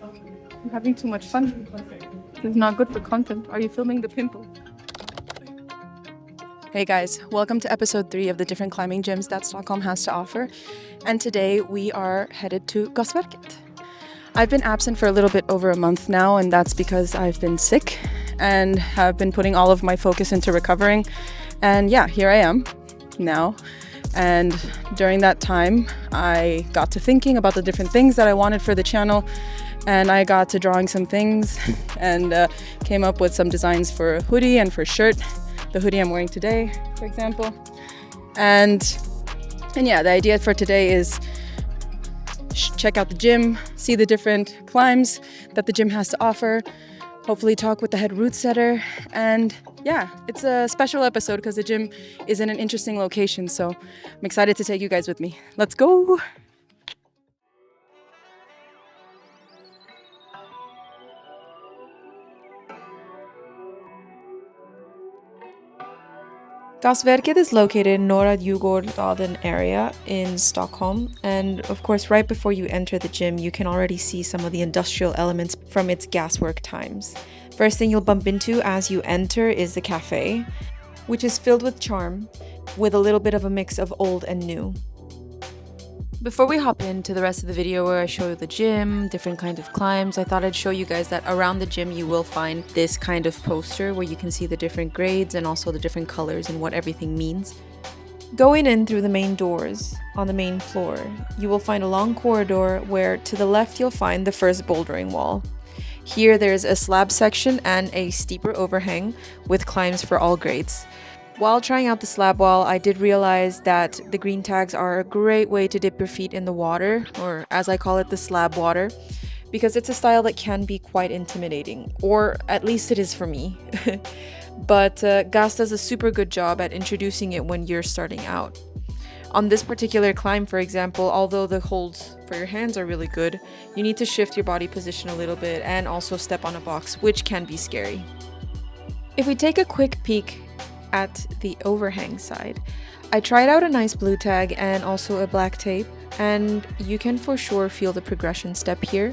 I'm having too much fun. This is not good for content. Are you filming the pimple? Hey guys, welcome to episode 3 of the different climbing gyms that Stockholm has to offer. And today we are headed to Gasverket. I've been absent for a little bit over a month now, and that's because I've been sick and have been putting all of my focus into recovering. And yeah, here I am now. And during that time, I got to thinking about the different things that I wanted for the channel, and I got to drawing some things and came up with some designs for a hoodie and for a shirt. The hoodie I'm wearing today, for example. And yeah, the idea for today is check out the gym, see the different climbs that the gym has to offer, hopefully talk with the head route setter. And yeah, it's a special episode because the gym is in an interesting location. So I'm excited to take you guys with me. Let's go. Gasverket is located in Norra Djurgården area in Stockholm, and of course right before you enter the gym you can already see some of the industrial elements from its gaswork times. First thing you'll bump into as you enter is the cafe, which is filled with charm, with a little bit of a mix of old and new. Before we hop into the rest of the video where I show you the gym, different kinds of climbs, I thought I'd show you guys that around the gym you will find this kind of poster where you can see the different grades and also the different colors and what everything means. Going in through the main doors on the main floor, you will find a long corridor where to the left you'll find the first bouldering wall. Here there's a slab section and a steeper overhang with climbs for all grades. While trying out the slab wall, I did realize that the green tags are a great way to dip your feet in the water, or as I call it, the slab water, because it's a style that can be quite intimidating, or at least it is for me. But Gas does a super good job at introducing it when you're starting out. On this particular climb, for example, although the holds for your hands are really good, you need to shift your body position a little bit and also step on a box, which can be scary. If we take a quick peek at the overhang side, I tried out a nice blue tag and also a black tape, and you can for sure feel the progression step here.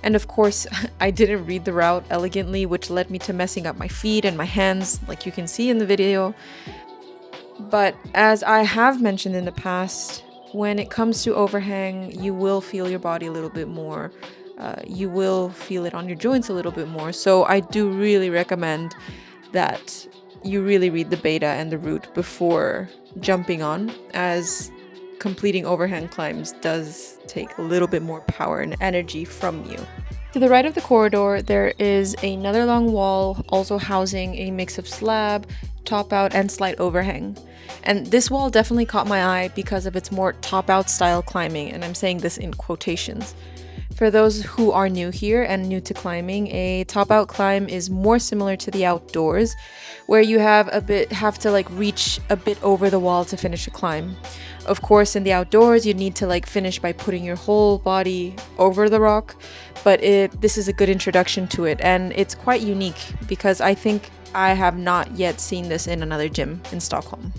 And of course, I didn't read the route elegantly, which led me to messing up my feet and my hands, like you can see in the video. But as I have mentioned in the past, when it comes to overhang, you will feel your body a little bit more. You will feel it on your joints a little bit more. So I do really recommend that you really read the beta and the route before jumping on, as completing overhand climbs does take a little bit more power and energy from you. To the right of the corridor, there is another long wall also housing a mix of slab, top out, and slight overhang. And this wall definitely caught my eye because of its more top out style climbing, and I'm saying this in quotations. For those who are new here and new to climbing, a top-out climb is more similar to the outdoors, where you have to reach a bit over the wall to finish a climb. Of course, in the outdoors, you need to finish by putting your whole body over the rock, but this is a good introduction to it, and it's quite unique because I think I have not yet seen this in another gym in Stockholm.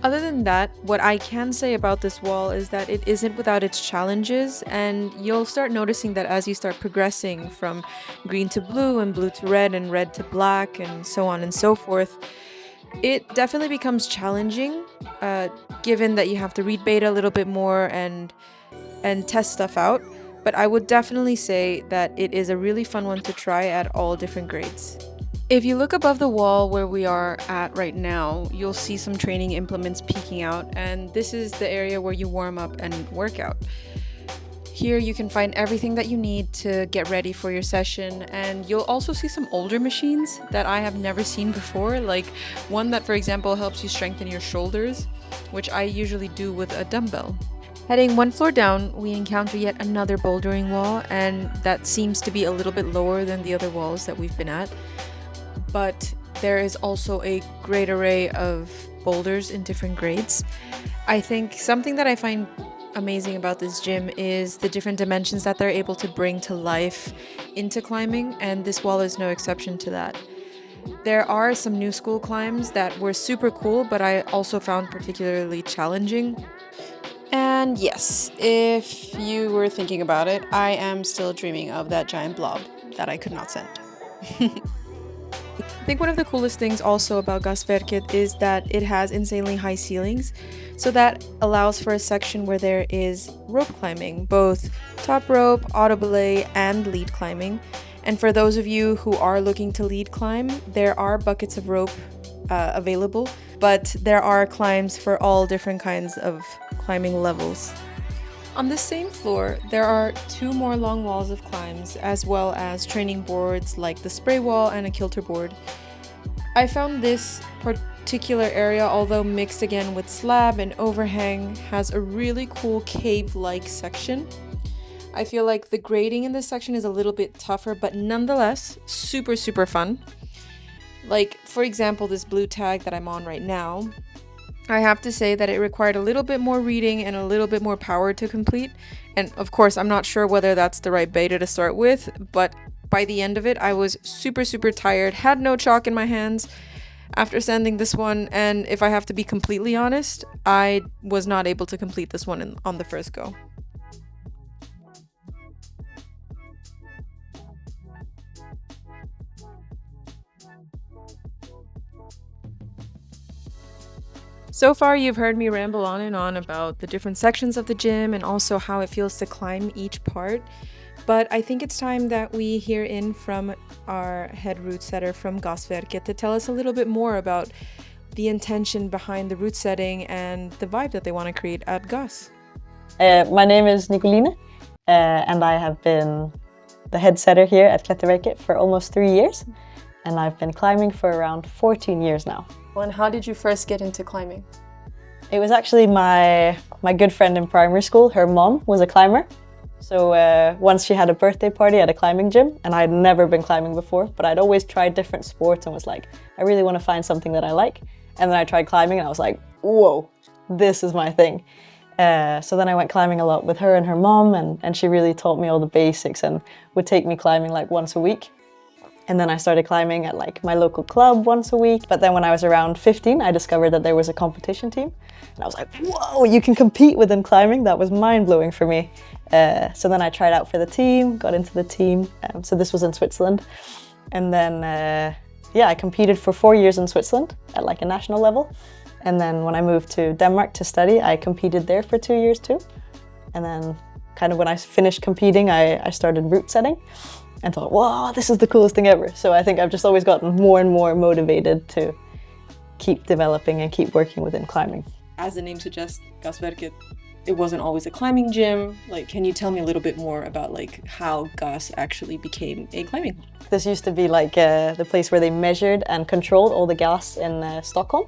Other than that, what I can say about this wall is that it isn't without its challenges, and you'll start noticing that as you start progressing from green to blue and blue to red and red to black and so on and so forth, it definitely becomes challenging, given that you have to read beta a little bit more and test stuff out. But I would definitely say that it is a really fun one to try at all different grades. If you look above the wall where we are at right now, you'll see some training implements peeking out, and this is the area where you warm up and work out. Here you can find everything that you need to get ready for your session, and you'll also see some older machines that I have never seen before, like one that, for example, helps you strengthen your shoulders, which I usually do with a dumbbell. Heading one floor down, we encounter yet another bouldering wall, and that seems to be a little bit lower than the other walls that we've been at. But there is also a great array of boulders in different grades. I think something that I find amazing about this gym is the different dimensions that they're able to bring to life into climbing, and this wall is no exception to that. There are some new school climbs that were super cool, but I also found particularly challenging. And yes, if you were thinking about it, I am still dreaming of that giant blob that I could not send. I think one of the coolest things also about Gasverket is that it has insanely high ceilings, so that allows for a section where there is rope climbing, both top rope, auto belay, and lead climbing. And for those of you who are looking to lead climb, there are buckets of rope available, but there are climbs for all different kinds of climbing levels. On this same floor, there are 2 more long walls of climbs, as well as training boards like the spray wall and a kilter board. I found this particular area, although mixed again with slab and overhang, has a really cool cave-like section. I feel like the grading in this section is a little bit tougher, but nonetheless, super, super fun. Like, for example, this blue tag that I'm on right now, I have to say that it required a little bit more reading and a little bit more power to complete. And of course, I'm not sure whether that's the right beta to start with, but by the end of it, I was super, super tired, had no chalk in my hands after sending this one, and if I have to be completely honest, I was not able to complete this one on the first go. So far, you've heard me ramble on and on about the different sections of the gym and also how it feels to climb each part. But I think it's time that we hear in from our head route setter from Gasverket to tell us a little bit more about the intention behind the route setting and the vibe that they want to create at Gas. My name is Nicoline, and I have been the head setter here at Klätterverket for almost 3 years, and I've been climbing for around 14 years now. And how did you first get into climbing? It was actually my good friend in primary school. Her mom was a climber. So once she had a birthday party at a climbing gym, and I had never been climbing before, but I'd always tried different sports and was like, I really want to find something that I like. And then I tried climbing and I was like, whoa, this is my thing. So then I went climbing a lot with her and her mom, and she really taught me all the basics and would take me climbing like once a week. And then I started climbing at like my local club once a week. But then when I was around 15, I discovered that there was a competition team. And I was like, whoa, you can compete within climbing. That was mind-blowing for me. So then I tried out for the team, got into the team. So this was in Switzerland. And then, I competed for 4 years in Switzerland at like a national level. And then when I moved to Denmark to study, I competed there for 2 years too. And then kind of when I finished competing, I started route setting. And thought, wow, this is the coolest thing ever. So I think I've just always gotten more and more motivated to keep developing and keep working within climbing. As the name suggests, Gasverket, it wasn't always a climbing gym. Like, can you tell me a little bit more about like how Gas actually became a climbing hall? This used to be like the place where they measured and controlled all the gas in Stockholm.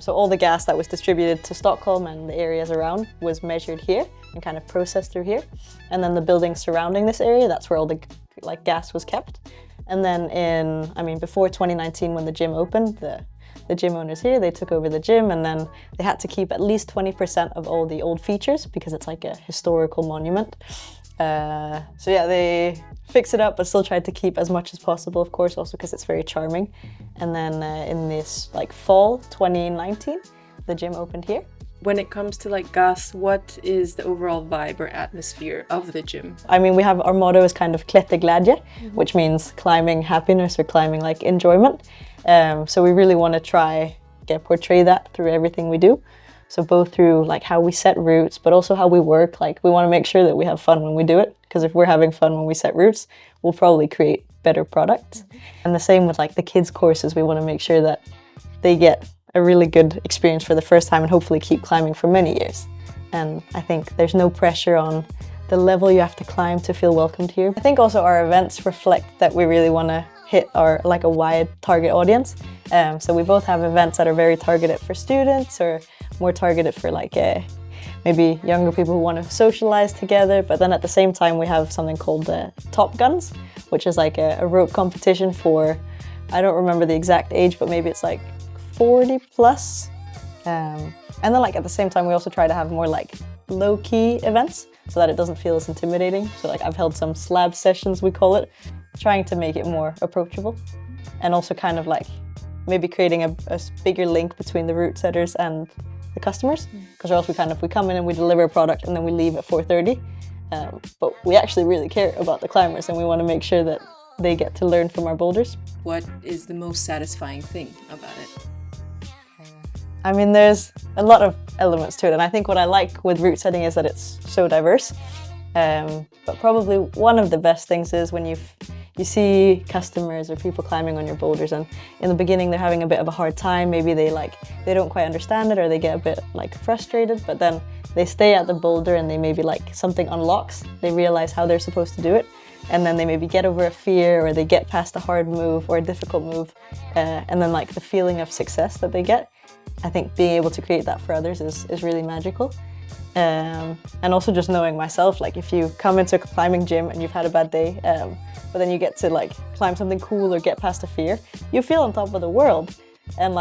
So all the gas that was distributed to Stockholm and the areas around was measured here and kind of processed through here. And then the buildings surrounding this area, that's where all the gas was kept. And then before 2019 when the gym opened, the gym owners here, they took over the gym, and then they had to keep at least 20% of all the old features because it's like a historical monument. They fixed it up but still tried to keep as much as possible, of course, also because it's very charming. And then in this fall 2019, the gym opened here. When it comes to like Gas, what is the overall vibe or atmosphere of the gym? We have our motto is kind of klätterglädje, which means climbing happiness or climbing like enjoyment. So we really want to portray that through everything we do. So both through like how we set routes, but also how we work. Like we want to make sure that we have fun when we do it, because if we're having fun when we set routes, we'll probably create better products. And the same with like the kids courses, we want to make sure that they get a really good experience for the first time and hopefully keep climbing for many years. And I think there's no pressure on the level you have to climb to feel welcomed here. I think also our events reflect that we really want to hit a wide target audience. So we both have events that are very targeted for students or more targeted for maybe younger people who want to socialize together. But then at the same time, we have something called the Top Guns, which is like a rope competition for, I don't remember the exact age, but maybe it's like 40 plus. And then at the same time, we also try to have more low-key events so that it doesn't feel as intimidating. So I've held some slab sessions, we call it, trying to make it more approachable. And also kind of maybe creating a bigger link between the route setters and the customers, because or else we come in and we deliver a product and then we leave at 4:30. But we actually really care about the climbers and we want to make sure that they get to learn from our boulders. What is the most satisfying thing about it? I mean, there's a lot of elements to it, and I think what I like with route setting is that it's so diverse. But probably one of the best things is when you see customers or people climbing on your boulders, and in the beginning they're having a bit of a hard time. Maybe they don't quite understand it, or they get a bit frustrated. But then they stay at the boulder, and they maybe something unlocks. They realize how they're supposed to do it, and then they maybe get over a fear, or they get past a hard move or a difficult move, and then the feeling of success that they get. I think being able to create that for others is really magical. And also just knowing myself, if you come into a climbing gym and you've had a bad day, but then you get to climb something cool or get past a fear, you feel on top of the world, and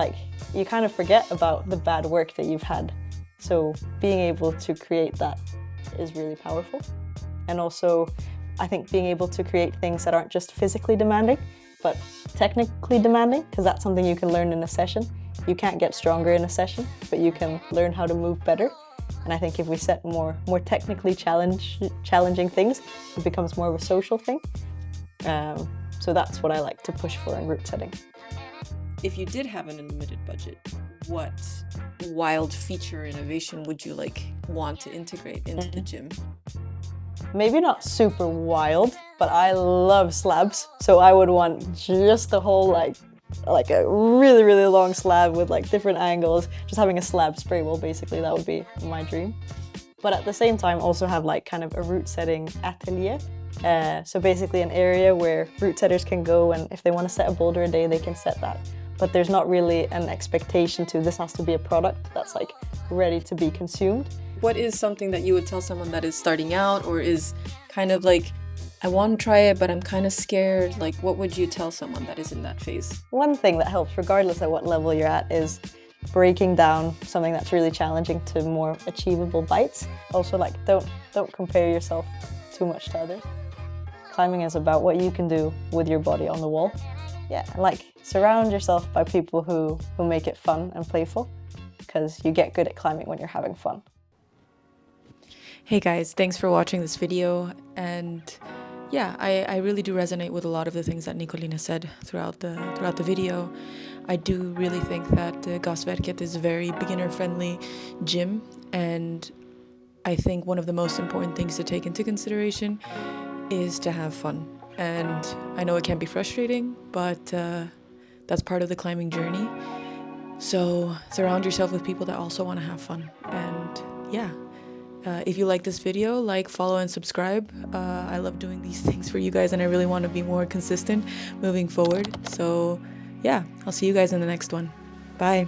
you kind of forget about the bad work that you've had. So being able to create that is really powerful. And also I think being able to create things that aren't just physically demanding, but technically demanding, because that's something you can learn in a session. You can't get stronger in a session, but you can learn how to move better. And I think if we set more technically challenging things, it becomes more of a social thing. So that's what I like to push for in route setting. If you did have an unlimited budget, what wild feature innovation would you want to integrate into the gym? Maybe not super wild, but I love slabs. So I would want just a whole a really, really long slab with different angles, just having a slab spray wall, basically. That would be my dream. But at the same time also have kind of a route setting atelier. So basically an area where route setters can go, and if they want to set a boulder a day, they can set that. But there's not really an expectation to this has to be a product that's ready to be consumed. What is something that you would tell someone that is starting out, or is kind of I want to try it, but I'm kind of scared? What would you tell someone that is in that phase? One thing that helps, regardless of what level you're at, is breaking down something that's really challenging to more achievable bites. Also, don't compare yourself too much to others. Climbing is about what you can do with your body on the wall. Yeah, surround yourself by people who make it fun and playful, because you get good at climbing when you're having fun. Hey guys, thanks for watching this video, and yeah, I really do resonate with a lot of the things that Nicolina said throughout the video. I do really think that Gasverket is a very beginner-friendly gym, and I think one of the most important things to take into consideration is to have fun. And I know it can be frustrating, but that's part of the climbing journey. So surround yourself with people that also want to have fun. And yeah. If you like this video, follow, and subscribe. I love doing these things for you guys, and I really want to be more consistent moving forward. So yeah, I'll see you guys in the next one. Bye.